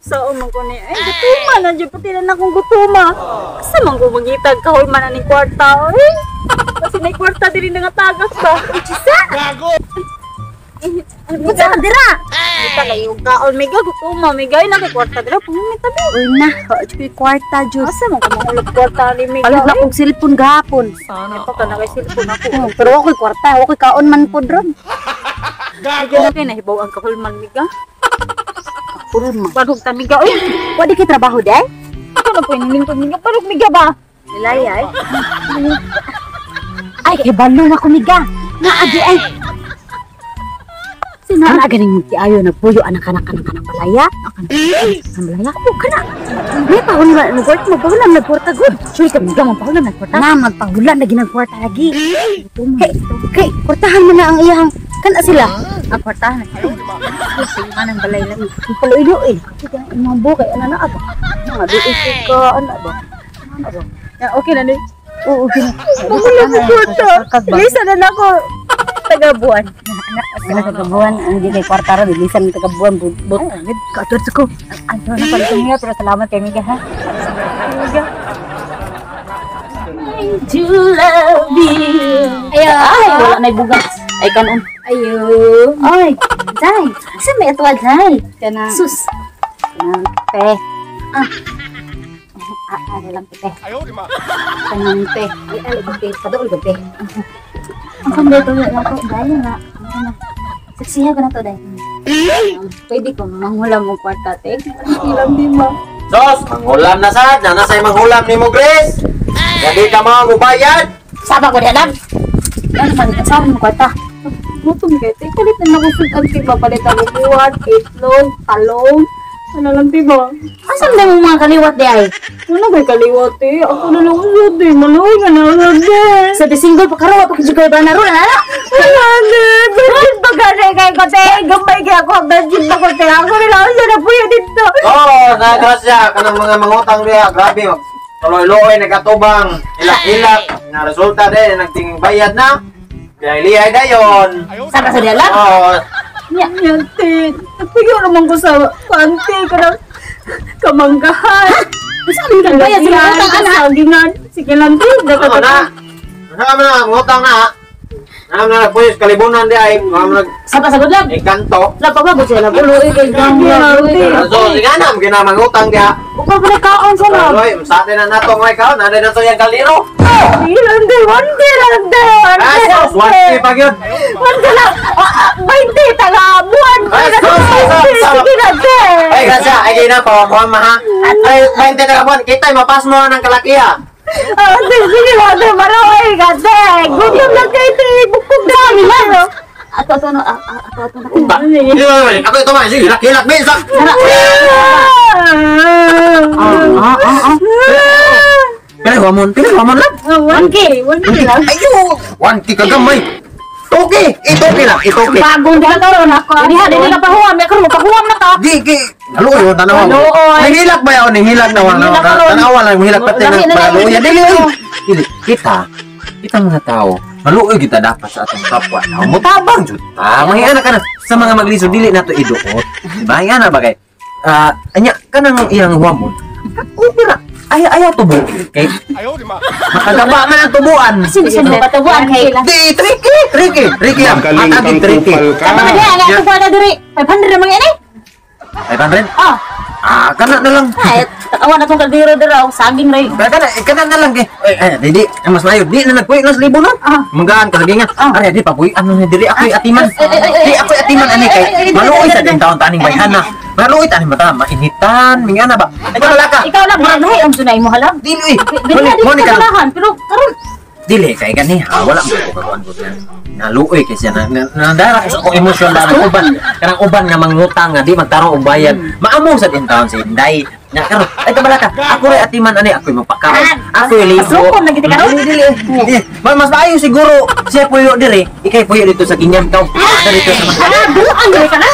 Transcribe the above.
Sao man ko ni ay gutuma na jud pati na akong gutuma. Asa man ko mangitag kahoy man aning kwarta oy. Kasi may kwarta diri nga tagas ba. Chisa. Gago. Buta dira. Kita kayo kaon mega gutuma mega na kay kwarta dira pumita ba. Uy na, kay kwarta jud. Asa man ko mahulog kwarta ni mega. Palit na kong cellphone gahapon. Sana pa ka na kay cellphone ako. Pero ako kay kwarta, ako kay kaon man pod ron. Gago na kay nahibaw ang kahulman mega. Purun man. Padug ta mega oy. Wadi kay trabaho day? Ako na po inilingkod mega padug mega ba. Nilay ay. Ay, kay balo na ko miga. Nga adi ay. Sinara ganing ayo nagpuyo anak-anak balaya. Akan balaya ko kana. May pahulan mo ko mo pahulan nagporta good. Sure ka miga mo pahulan nagporta. Na magpahulan na ginagporta lagi. Kay portahan mo na ang iyang kan sila. Ang portahan na sila. Singanan balay lang. Paluilo eh. Kasi mga bukay ana na aba. Mga diisip ka ana ba. Ano ba? Okay na ni. Oo, okay. Pahulan mo kwarta. Lisa na ako. Tagabuan. Tagabuan, hindi kay kwarta rin, bilisan ng tagabuan, but katulad ko. Ano na pala niya, pero salamat kay Miga ha. Miga. I do love you. Ay, wala na ibugas. Ay, kanon. Ayo. Ay, Zay. Kasi may atwa, Zay. Kana. Sus. Kanang te. Ano lang te. Kanang te. Ay, te. Padool ko te. Ang kanda ito na ako. Dahil na. Saksihan ko na ito dahil. Pwede ko manghula mo kwarta, te. Ilang di ba? Sos, manghulam na sad. Nanasay manghulam ni mo, Grace. Jadi ka mga gubayad. Saba ko diyan lang. Ano man, saan mo kwarta? Gutom kay te. Kalit na nakusutan kay papalit ang buwan, itlog, talong. Ano lang di ba? Asan na yung mga kaliwat di ay? Ano kay kaliwat eh? Ako na lang usod eh. Maluwi ka na usod eh. Sa single pa karawa pa kasi kayo ba naroon, ha? Wala na. Bakit ba gano'n kay ko te? Gambay kaya ako ang nandiyan na ko te. Ako nila usod na puyo dito. Oo, nagrasya. Kanang mga mangutang diya. Grabe. Tuloy-loy, nagkatubang. Ilak-ilak. Na resulta din. Nagting bayad na. Kaya iliyay na yun. Saan ka sa diyan lang? Oo. Yan te. Nagpuyo naman ko sa panty ko ng kamanggahan. Saan ka ba yan? Sila utang anak? Sagingan. Sige lang te. Oo na. Nasaan mo na, mangutang na. Nasaan mo na nagpuyos, kalibunan di ay. Saan ka sa gudlang? Ikanto. Wala pa ba? Buti na buloy kay gangga. So, sige na, ginamangutang diya. Ukol pa na kaon sa loob. Tuloy, sa atin na nato mga ikaw. Nada na to yung kaliro. Ilan de. One day lang de. Asos, 1K pag yun. One day lang. 20 taga buwan. Sige na de. Ay, kasya, ay gina pa, kuha ma ha. Ay, 20 na kabuan, kita mapas mo ng kalakiya. Sige na de. Maraway ka de. Gutom lang kayo te. Bukog na kami na. Ato na. Ba? Hindi mo naman, ako ito man, sige, hilak, bisak. Pinagwamon lang. 1K lang. Ayo, 1K kagamay. Toke, itoke lang, itoke. Bagong diha karon ako. Dili ka pahuam, may karon pahuam na to. Di, halo yun, tanawa mo. Nahilak ba yun? Nahilak na wala. Tanawa lang, mahilak pati ng paluya. Dili, kita mga tao. Maluoy kita dapat sa atong kapwa. Mutabang jud. Mahiyana ka na sa mga magliso dili nato iduot. Diba? Mahiyana ba kay? Anya kanang iyang huamon. Okay na. Ayaw tubo. Okay? Makagaba man ang tubuan. Sige patubuan kay. Di, tricky lang. Atagin tricky. Sa mga diha nga ako na diri. 500 naman yan eh. 500? Oh. Kana na lang. Ay, takawan na tong kaldero dira, saging ray. Kana na lang kay. Di, mas mayo. Di na nagpuy nas libo no. Magaan ka sagingan. Ari di papuy ano ni diri ako atiman. Di ako atiman ani kay. Maluoy sa din taon taning bayhan na. Maluoy taning mata mainitan, mingana ba. Ay wala ka. Ikaw lang murag nahi ang sunay mo halang. Dili. Mo ni kalahan, pero karon dili kay gani wala mo ko karon ko. Naluoy kasi nadara sa kong emosyon na kanang uban nga mangutang nga di magtarong og bayad. Maamo sa din taon si Inday. Nya karon ay kabala ka. Ako ray atiman ani ako mapakaon. Ako libo. Sukon lagi karon. Dili. Mas maayo siguro siya puyo dire. Ikay puyo dito sa Ginyan kaw. Dito sa Buang ka na.